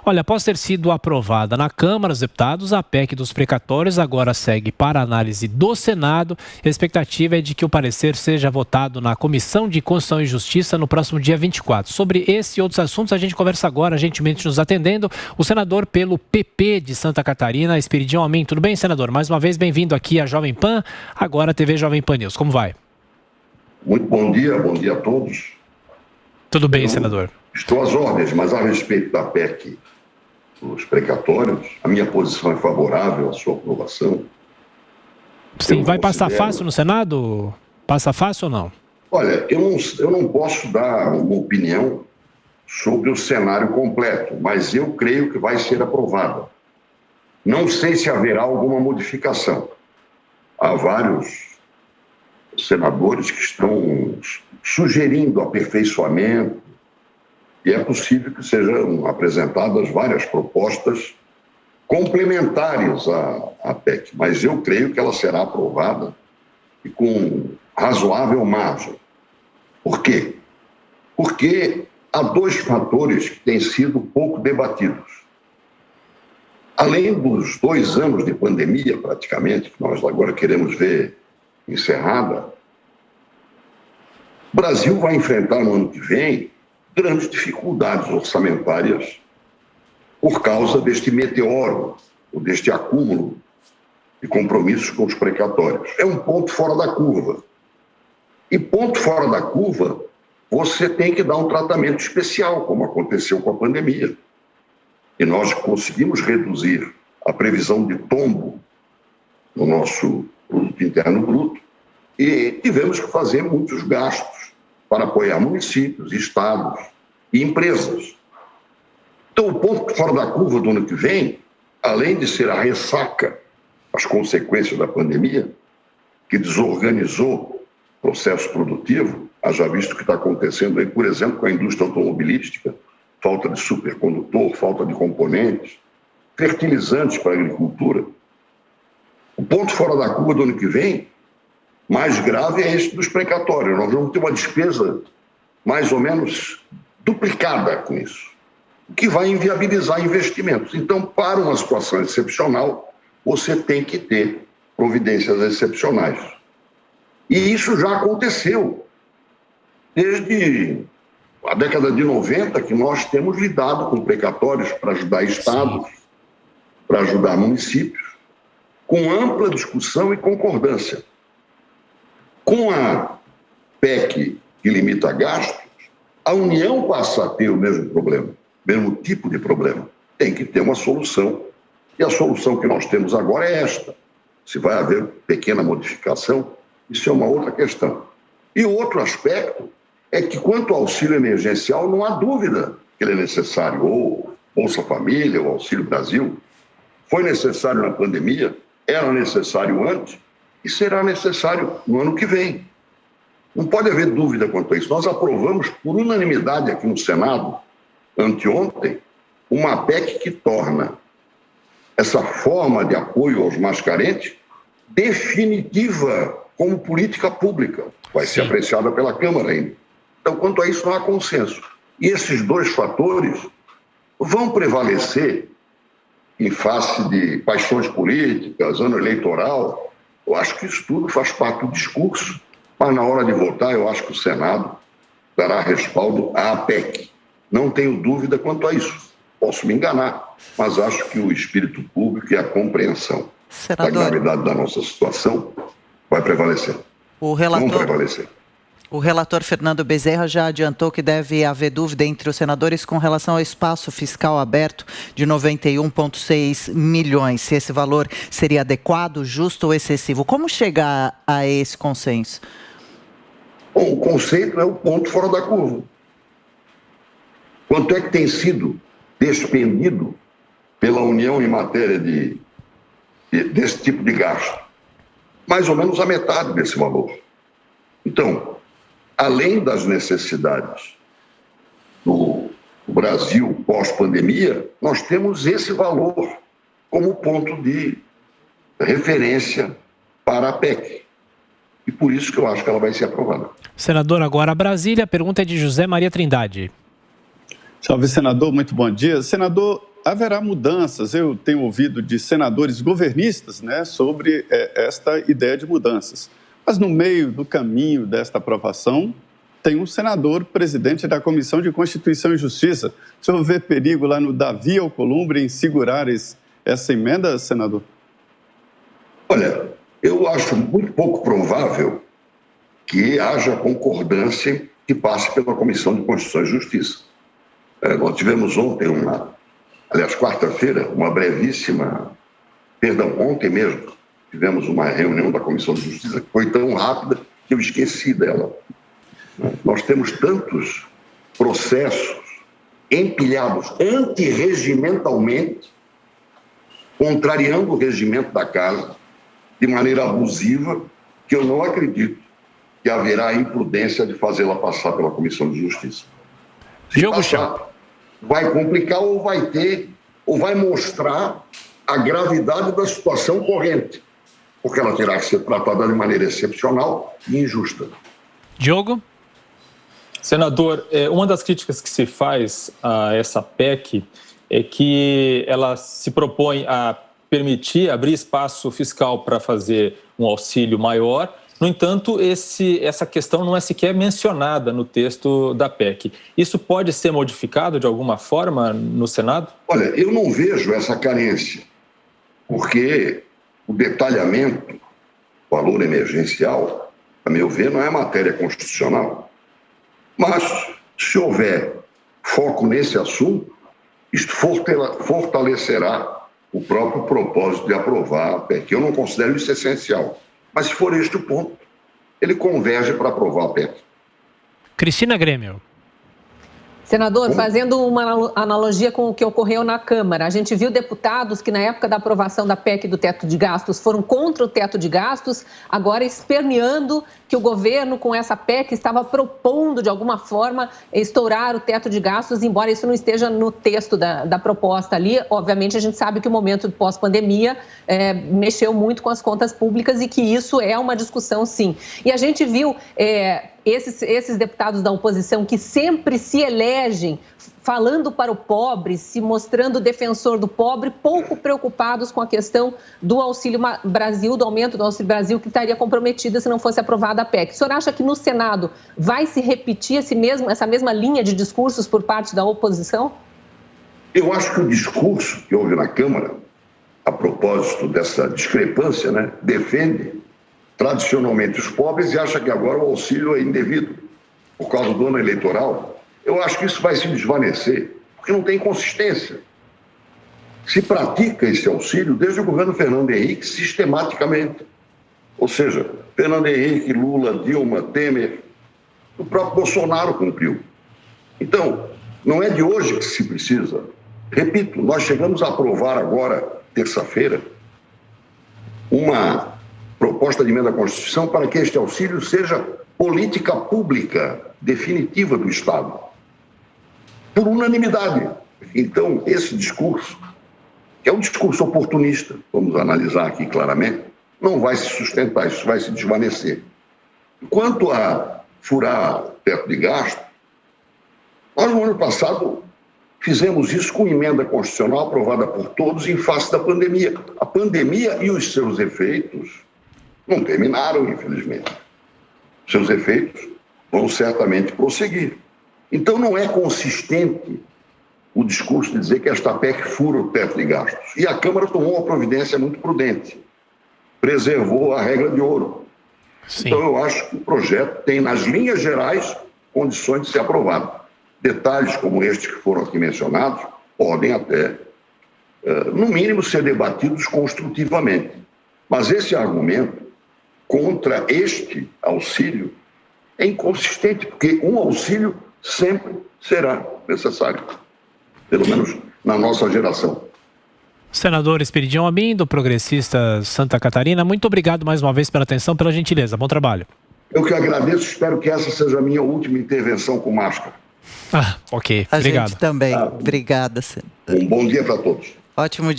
Olha, após ter sido aprovada na Câmara dos Deputados, a PEC dos precatórios agora segue para análise do Senado. A expectativa é de que o parecer seja votado na Comissão de Constituição e Justiça no próximo dia 24. Sobre esse e outros assuntos, a gente conversa agora, gentilmente nos atendendo, o senador pelo PP de Santa Catarina, Esperidião Amin. Tudo bem, senador? Mais uma vez, bem-vindo aqui à Jovem Pan, agora a TV Jovem Pan News. Como vai? Muito bom dia a todos. Tudo bem, senador? Estou às ordens, mas a respeito da PEC dos precatórios, a minha posição é favorável à sua aprovação. Sim, vai passar fácil no Senado? Passa fácil ou não? Olha, eu não posso dar uma opinião sobre o cenário completo, mas eu creio que vai ser aprovada. Não sei se haverá alguma modificação. Há vários senadores que estão sugerindo aperfeiçoamento e é possível que sejam apresentadas várias propostas complementares à PEC, mas eu creio que ela será aprovada e com razoável margem. Por quê? Porque há dois fatores que têm sido pouco debatidos. Além dos 2 anos de pandemia, praticamente, que nós agora queremos ver encerrada, o Brasil vai enfrentar no ano que vem grandes dificuldades orçamentárias por causa deste meteoro, ou deste acúmulo de compromissos com os precatórios. É um ponto fora da curva. E ponto fora da curva, você tem que dar um tratamento especial, como aconteceu com a pandemia. E nós conseguimos reduzir a previsão de tombo no nosso produto interno bruto e tivemos que fazer muitos gastos para apoiar municípios, estados e empresas. Então, o ponto fora da curva do ano que vem, além de ser a ressaca, as consequências da pandemia, que desorganizou o processo produtivo, haja visto o que está acontecendo aí, por exemplo, com a indústria automobilística, falta de supercondutor, falta de componentes, fertilizantes para a agricultura. O ponto fora da curva do ano que vem, mais grave é esse dos precatórios. Nós vamos ter uma despesa mais ou menos duplicada com isso, o que vai inviabilizar investimentos. Então, para uma situação excepcional, você tem que ter providências excepcionais. E isso já aconteceu desde a década de 90, que nós temos lidado com precatórios para ajudar estados, para ajudar municípios, com ampla discussão e concordância. Com a PEC que limita gastos, a União passa a ter o mesmo problema, mesmo tipo de problema. Tem que ter uma solução. E a solução que nós temos agora é esta. Se vai haver pequena modificação, isso é uma outra questão. E o outro aspecto é que, quanto ao auxílio emergencial, não há dúvida que ele é necessário, ou Bolsa Família, ou Auxílio Brasil. Foi necessário na pandemia, era necessário antes e será necessário no ano que vem. Não pode haver dúvida quanto a isso. Nós aprovamos por unanimidade aqui no Senado, anteontem, uma PEC que torna essa forma de apoio aos mais carentes definitiva como política pública. Vai ser apreciada pela Câmara ainda. Então, quanto a isso, não há consenso. E esses dois fatores vão prevalecer em face de paixões políticas, ano eleitoral. Eu acho que isso tudo faz parte do discurso, mas na hora de votar, eu acho que o Senado dará respaldo à PEC. Não tenho dúvida quanto a isso. Posso me enganar, mas acho que o espírito público e a compreensão da gravidade da nossa situação vai prevalecer. Vão prevalecer. O relator Fernando Bezerra já adiantou que deve haver dúvida entre os senadores com relação ao espaço fiscal aberto de 91,6 milhões, se esse valor seria adequado, justo ou excessivo. Como chegar a esse consenso? Bom, o conceito é o ponto fora da curva. Quanto é que tem sido despendido pela União em matéria desse tipo de gasto? Mais ou menos a metade desse valor. Então, além das necessidades do Brasil pós-pandemia, nós temos esse valor como ponto de referência para a PEC. E por isso que eu acho que ela vai ser aprovada. Senador, agora Brasília, a pergunta é de José Maria Trindade. Salve, senador, muito bom dia. Senador, haverá mudanças. Eu tenho ouvido de senadores governistas, né, sobre esta ideia de mudanças. Mas no meio do caminho desta aprovação, tem um senador presidente da Comissão de Constituição e Justiça. O senhor vê perigo lá no Davi Alcolumbre em segurar essa emenda, senador? Olha, eu acho muito pouco provável que haja concordância que passe pela Comissão de Constituição e Justiça. Nós tivemos ontem quarta-feira, ontem mesmo, tivemos uma reunião da Comissão de Justiça que foi tão rápida que eu esqueci dela. Nós temos tantos processos empilhados antirregimentalmente, contrariando o regimento da casa, de maneira abusiva, que eu não acredito que haverá imprudência de fazê-la passar pela Comissão de Justiça. Se passar, vai complicar ou vai mostrar a gravidade da situação corrente, porque ela terá que ser tratada de maneira excepcional e injusta. Diogo? Senador, uma das críticas que se faz a essa PEC é que ela se propõe a permitir abrir espaço fiscal para fazer um auxílio maior. No entanto, essa questão não é sequer mencionada no texto da PEC. Isso pode ser modificado de alguma forma no Senado? Olha, eu não vejo essa carência, porque o detalhamento, o valor emergencial, a meu ver, não é matéria constitucional. Mas, se houver foco nesse assunto, isto fortalecerá o próprio propósito de aprovar a PEC. Eu não considero isso essencial. Mas, se for este o ponto, ele converge para aprovar a PEC. Cristina Grêmio. Senador, fazendo uma analogia com o que ocorreu na Câmara, a gente viu deputados que na época da aprovação da PEC do teto de gastos foram contra o teto de gastos, agora esperneando que o governo com essa PEC estava propondo de alguma forma estourar o teto de gastos, embora isso não esteja no texto da proposta ali. Obviamente a gente sabe que o momento pós-pandemia mexeu muito com as contas públicas e que isso é uma discussão sim. E a gente viu esses deputados da oposição que sempre se elegem falando para o pobre, se mostrando defensor do pobre, pouco preocupados com a questão do Auxílio Brasil, do aumento do Auxílio Brasil, que estaria comprometida se não fosse aprovada a PEC. O senhor acha que no Senado vai se repetir essa mesma linha de discursos por parte da oposição? Eu acho que o discurso que houve na Câmara, a propósito dessa discrepância, defende tradicionalmente os pobres e acha que agora o auxílio é indevido por causa do ano eleitoral. Eu acho que isso vai se desvanecer, porque não tem consistência. Se pratica esse auxílio desde o governo Fernando Henrique sistematicamente. Ou seja, Fernando Henrique, Lula, Dilma, Temer, o próprio Bolsonaro cumpriu. Então, não é de hoje que se precisa. Repito, nós chegamos a aprovar agora, terça-feira, uma proposta de emenda à Constituição para que este auxílio seja política pública definitiva do Estado, por unanimidade. Então, esse discurso, que é um discurso oportunista, vamos analisar aqui claramente, não vai se sustentar, isso vai se desvanecer. Quanto a furar teto de gasto, nós no ano passado fizemos isso com emenda constitucional aprovada por todos em face da pandemia. A pandemia e os seus efeitos não terminaram, infelizmente. Seus efeitos vão certamente prosseguir. Então, não é consistente o discurso de dizer que esta PEC fura o teto de gastos. E a Câmara tomou uma providência muito prudente. Preservou a regra de ouro. Sim. Então, eu acho que o projeto tem, nas linhas gerais, condições de ser aprovado. Detalhes como estes que foram aqui mencionados podem até, no mínimo, ser debatidos construtivamente. Mas esse argumento contra este auxílio é inconsistente, porque um auxílio sempre será necessário, pelo menos na nossa geração. Senador Esperidião Amin, do Progressista Santa Catarina, muito obrigado mais uma vez pela atenção, pela gentileza. Bom trabalho. Eu que agradeço, espero que essa seja a minha última intervenção com máscara. Ok, obrigado. A gente também. Obrigada, senador. Um bom dia para todos. Ótimo dia.